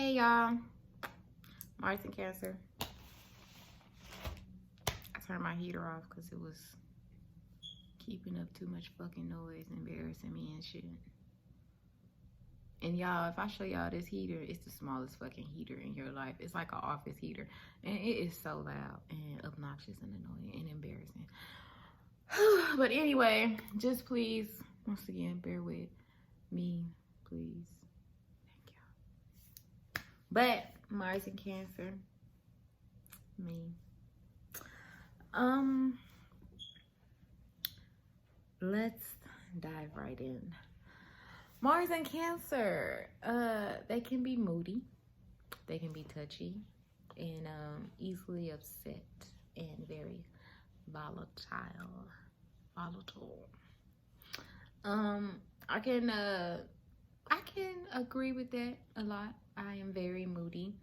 Hey y'all, Mars and Cancer. I turned my heater off because it was keeping up too much fucking noise, embarrassing me and shit. And y'all, if I show y'all this heater, it's the smallest fucking heater in your life. It's like an office heater, and it is so loud and obnoxious and annoying and embarrassing. But anyway, just please, once again, bear with me, please. Thank you. But Mars and Cancer, me. Let's dive right in. Mars and Cancer, they can be moody, they can be touchy, and easily upset, and very volatile. I can agree with that a lot. I am very moody.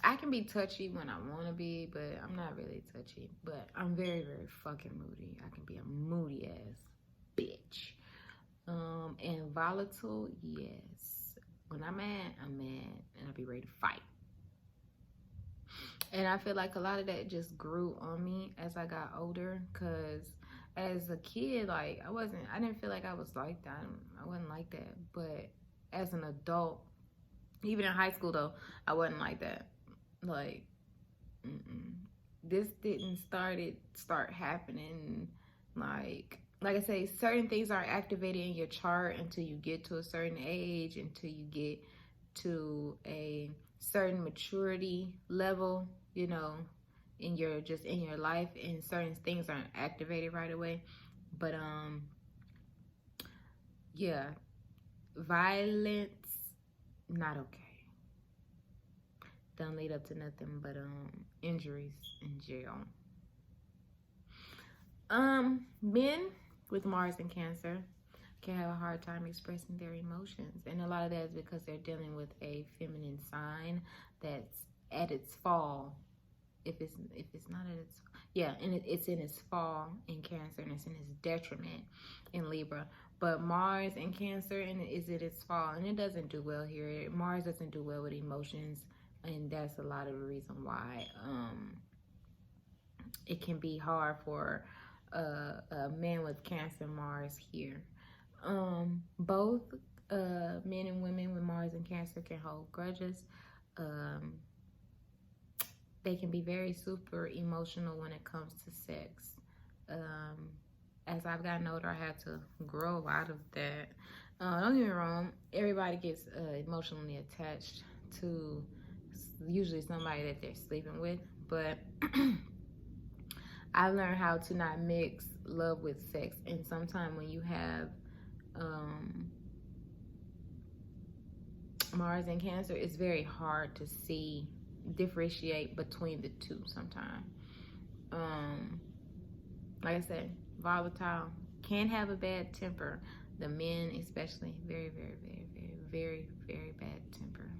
I can be touchy when I want to be, but I'm not really touchy. But I'm very, very fucking moody. I can be a moody ass bitch. And volatile, yes. When I'm mad, and I'll be ready to fight. And I feel like a lot of that just grew on me as I got older, because as a kid, like, I didn't feel like I was like that. I wasn't like that. But as an adult, even in high school though, I wasn't like that. Like, this didn't start happening. Like I say, certain things aren't activated in your chart until you get to a certain age, until you get to a certain maturity level, you know, in your life, and certain things aren't activated right away. But yeah, violence, not okay. Don't lead up to nothing but injuries in jail. Men with Mars and Cancer can have a hard time expressing their emotions, and a lot of that is because they're dealing with a feminine sign that's at its fall. If it's not at its, yeah, and it's in its fall in Cancer, and it's in its detriment in Libra. But Mars and Cancer is at its fall, and it doesn't do well here. Mars doesn't do well with emotions, and that's a lot of the reason why it can be hard for a man with Cancer Mars here. Both men and women with Mars and Cancer can hold grudges. They can be very super emotional when it comes to sex. As I've gotten older, I had to grow out of that. Don't get me wrong, everybody gets emotionally attached to usually somebody that they're sleeping with, but I learned how to not mix love with sex. And sometimes when you have Mars and Cancer, it's very hard to differentiate between the two sometimes. Like I said, volatile, can have a bad temper. The men especially, very, very, very, very, very, very bad temper.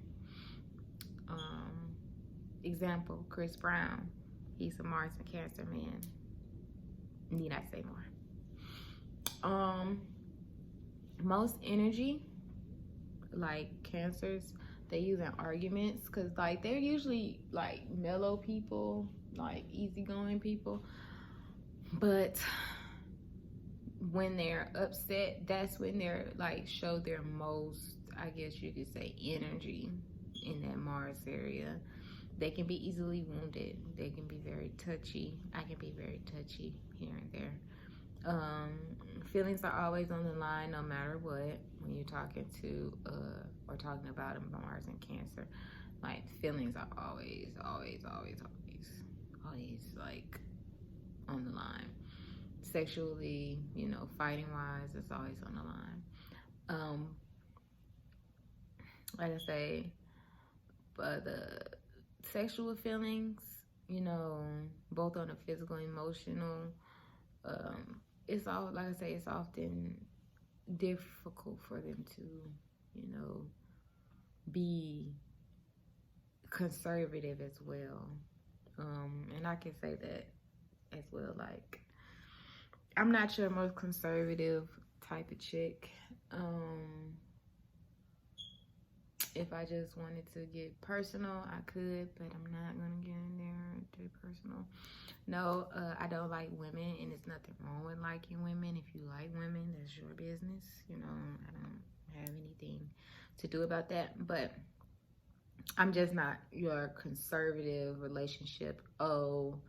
Example, Chris Brown. He's a Mars and Cancer man. Need I say more? Most energy, like Cancers, they use in arguments, because like they're usually like mellow people, like easygoing people. But when they're upset, that's when they're like show their most, I guess you could say, energy in that Mars area. They can be easily wounded. They can be very touchy. I can be very touchy here and there. Feelings are always on the line no matter what when you're talking to or talking about a Mars and Cancer. Like, feelings are always like on the line. Sexually, you know, fighting wise, it's always on the line. Like I say, but the sexual feelings, you know, both on a physical and emotional, it's all, like I say, it's often difficult for them to, you know, be conservative as well. And I can say that as well. Like, I'm not your most conservative type of chick. If I just wanted to get personal, I could, but I'm not gonna get in there and do personal. No, I don't like women, and there's nothing wrong with liking women. If you like women, that's your business. You know, I don't have anything to do about that. But I'm just not your conservative relationship. Oh,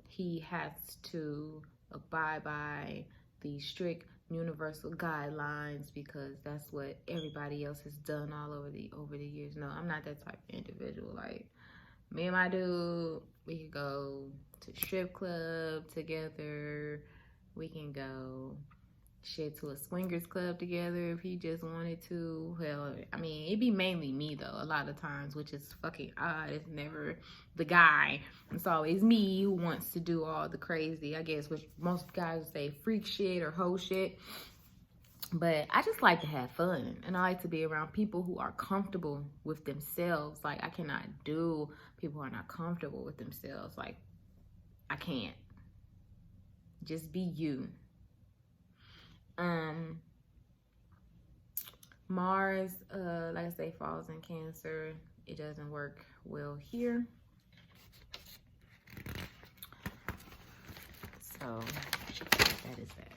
he has to abide by the strict universal guidelines because that's what everybody else has done all over the years. No, I'm not that type of individual. Like, me and my dude, we could go to strip club together. We can go to a swingers club together if he just wanted to. Well, I mean, it'd be mainly me though, a lot of times, which is fucking odd. It's never the guy. It's always me who wants to do all the crazy, I guess, which most guys say freak shit or hoe shit. But I just like to have fun, and I like to be around people who are comfortable with themselves. Like, I cannot do people who are not comfortable with themselves. Like, I can't. Just be you. Mars, like I say, falls in Cancer. It doesn't work well here. So that is that.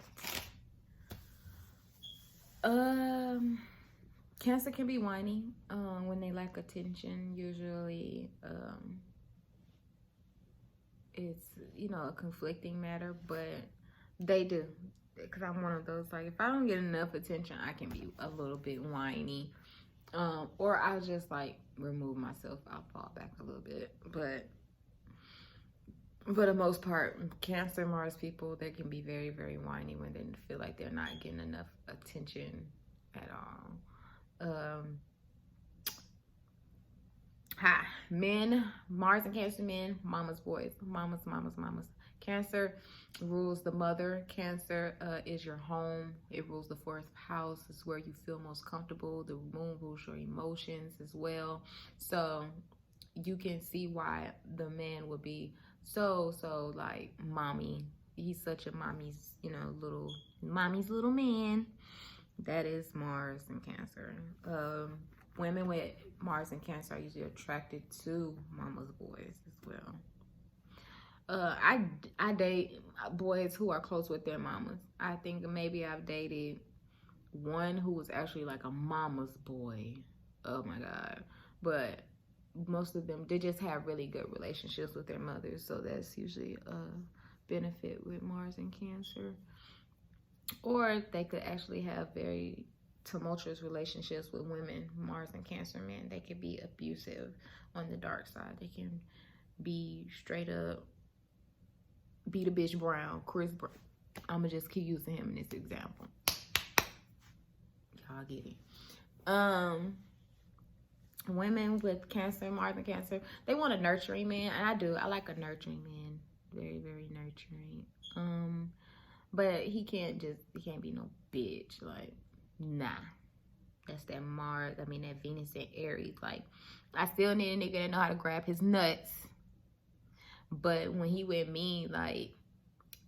Cancer can be whiny when they lack attention. Usually, it's, you know, a conflicting matter, but they do. Because I'm one of those, like, if I don't get enough attention, I can be a little bit whiny. Or I'll just, like, remove myself. I'll fall back a little bit. But for the most part, Cancer, Mars people, they can be very, very whiny when they feel like they're not getting enough attention at all. Men, Mars and Cancer men, mama's boys. Mamas. Cancer rules the mother. Cancer is your home. It rules the fourth house. It's where you feel most comfortable. The moon rules your emotions as well. So you can see why the man would be so like mommy. He's such a mommy's, you know, mommy's little man. That is Mars and Cancer. Women with Mars and Cancer are usually attracted to mama's boys as well. I date boys who are close with their mamas. I think maybe I've dated one who was actually like a mama's boy. Oh my God. But most of them, they just have really good relationships with their mothers. So that's usually a benefit with Mars and Cancer. Or they could actually have very tumultuous relationships with women. Mars and Cancer men, they could be abusive on the dark side. They can be straight up beat a bitch Brown, Chris Brown. I'ma just keep using him in this example. Y'all get it. Women with Cancer, Mars and Cancer, they want a nurturing man, and I do. I like a nurturing man, very, very nurturing. But he can't be no bitch. Like, nah. That's that Mars, that Venus and Aries. Like, I still need a nigga that know how to grab his nuts. But when he with me, like,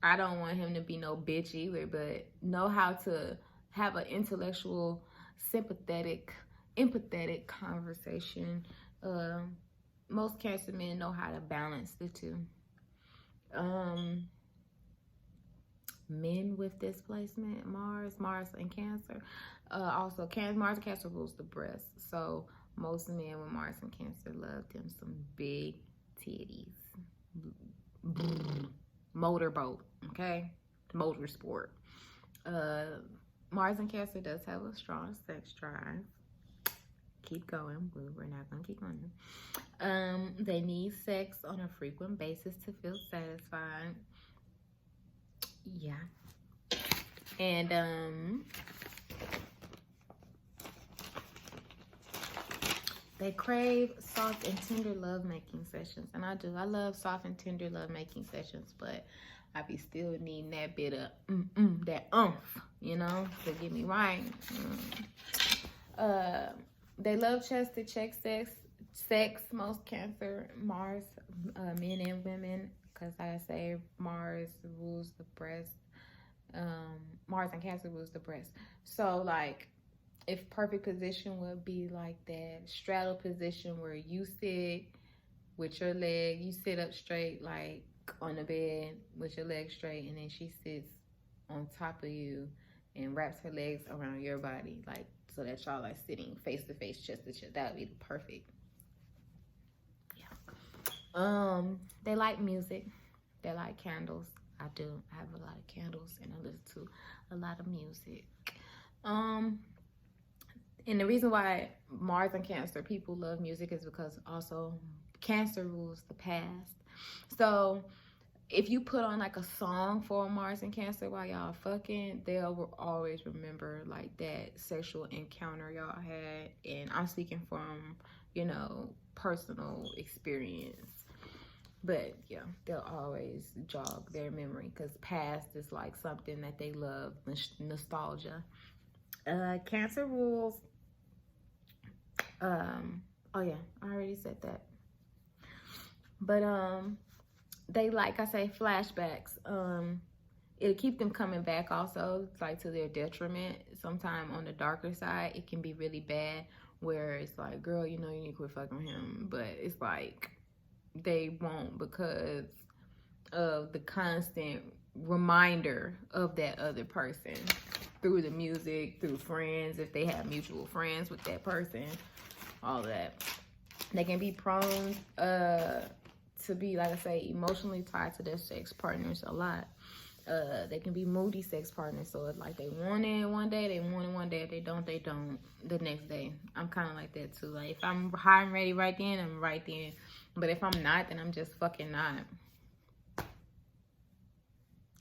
I don't want him to be no bitch either, but know how to have an intellectual, sympathetic, empathetic conversation. Most Cancer men know how to balance the two. Men with displacement, Mars and Cancer. Also, Mars and Cancer rules the breast. So most men with Mars and Cancer love them some big titties. Motorboat, okay? Motorsport. Mars and Cancer does have a strong sex drive. Keep going, boo. We're not gonna keep going. They need sex on a frequent basis to feel satisfied. Yeah. And they crave soft and tender lovemaking sessions. And I do. I love soft and tender lovemaking sessions, but I be still needing that bit of that you know, to get me right. They love chest to check sex, most Cancer, Mars, men and women, because like I say, Mars rules the breast. Mars and Cancer rules the breast. So, like, if perfect position would be like that straddle position where you sit with your leg, you sit up straight like on the bed with your legs straight, and then she sits on top of you and wraps her legs around your body, like so that y'all are sitting face to face, chest to chest. That would be the perfect. Yeah. They like music. They like candles. I do. I have a lot of candles and I listen to a lot of music. And the reason why Mars and Cancer people love music is because also Cancer rules the past. So if you put on like a song for Mars and Cancer while y'all fucking, they'll always remember like that sexual encounter y'all had. And I'm speaking from, you know, personal experience. But yeah, they'll always jog their memory because past is like something that they love, nostalgia. Cancer rules. Oh yeah, I already said that. But they like I say flashbacks. It'll keep them coming back also, like to their detriment. Sometime on the darker side, it can be really bad where it's like, girl, you know you need to quit fucking with him. But it's like they won't because of the constant reminder of that other person through the music, through friends, if they have mutual friends with that person, all of that. They can be prone to be, like I say, emotionally tied to their sex partners a lot. They can be moody sex partners, so it's like they want it one day, they want it one day. If they don't the next day. I'm kind of like that too. Like if I'm high and ready right then, I'm right then. But if I'm not, then I'm just fucking not.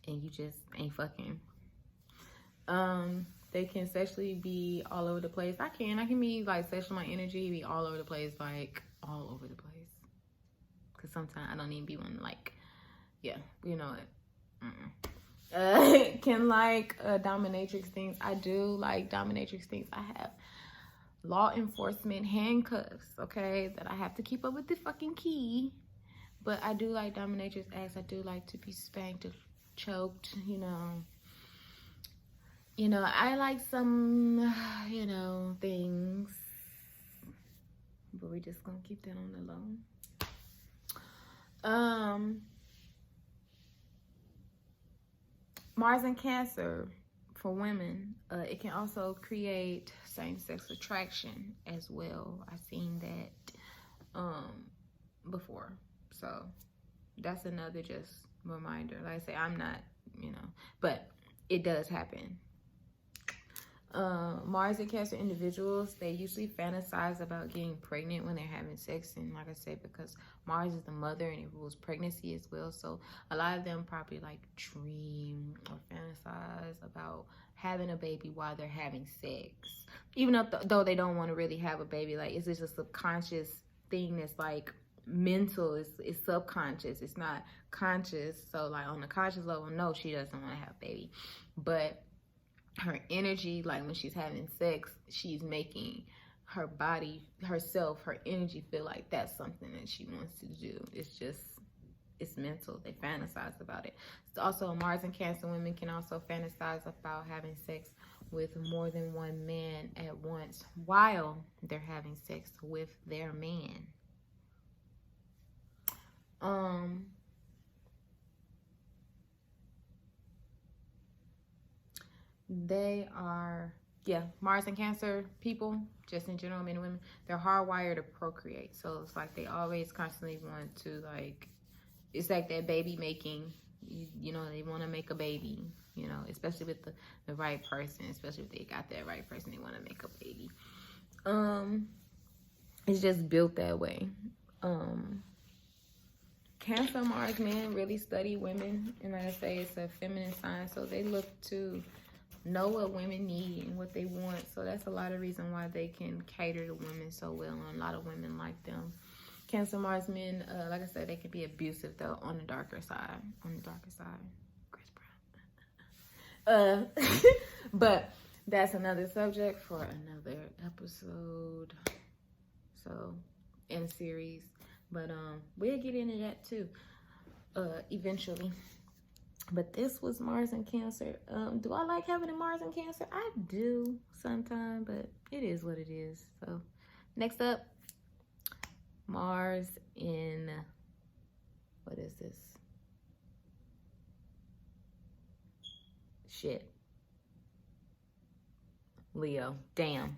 And you just ain't fucking. They can sexually be all over the place. I can be like sexual, my energy be all over the place, like all over the place. Cause sometimes I don't even be one like, yeah, you know it. Can like dominatrix things. I do like dominatrix things. I have law enforcement handcuffs, okay, that I have to keep up with the fucking key. But I do like dominatrix acts. I do like to be spanked or choked, you know. You know, I like some, you know, things. But we're just gonna keep that on the low. Mars and Cancer for women, it can also create same-sex attraction as well. I've seen that before. So that's another just reminder. Like I say, I'm not, you know, but it does happen. Mars and Cancer individuals, they usually fantasize about getting pregnant when they're having sex. And like I said, because Mars is the mother and it rules pregnancy as well. So a lot of them probably like dream or fantasize about having a baby while they're having sex. Even though they don't want to really have a baby, like it's just a subconscious thing that's like mental, it's subconscious, it's not conscious. So like on the conscious level, no, she doesn't want to have a baby. But her energy, like when she's having sex, she's making her body, herself, her energy feel like that's something that she wants to do. It's mental. They fantasize about it. So also, Mars and Cancer women can also fantasize about having sex with more than one man at once while they're having sex with their man. They are, yeah, Mars and Cancer people, just in general, men and women, they're hardwired to procreate. So it's like they always constantly want to, like, it's like that baby making, you know, they want to make a baby, you know, especially with the right person, especially if they got that right person, they want to make a baby. It's just built that way. Cancer Mars men really study women, and like I say, it's a feminine sign, so they look to know what women need and what they want. So that's a lot of reason why they can cater to women so well, and a lot of women like them. Cancer Mars men, like I said, they can be abusive though on the darker side. Chris Brown. But that's another subject for another episode. So in a series. But we'll get into that too. Eventually. But this was Mars and Cancer. Do I like having a Mars and Cancer? I do sometimes, but it is what it is. So next up, Mars in, what is this? Shit. Leo. Damn.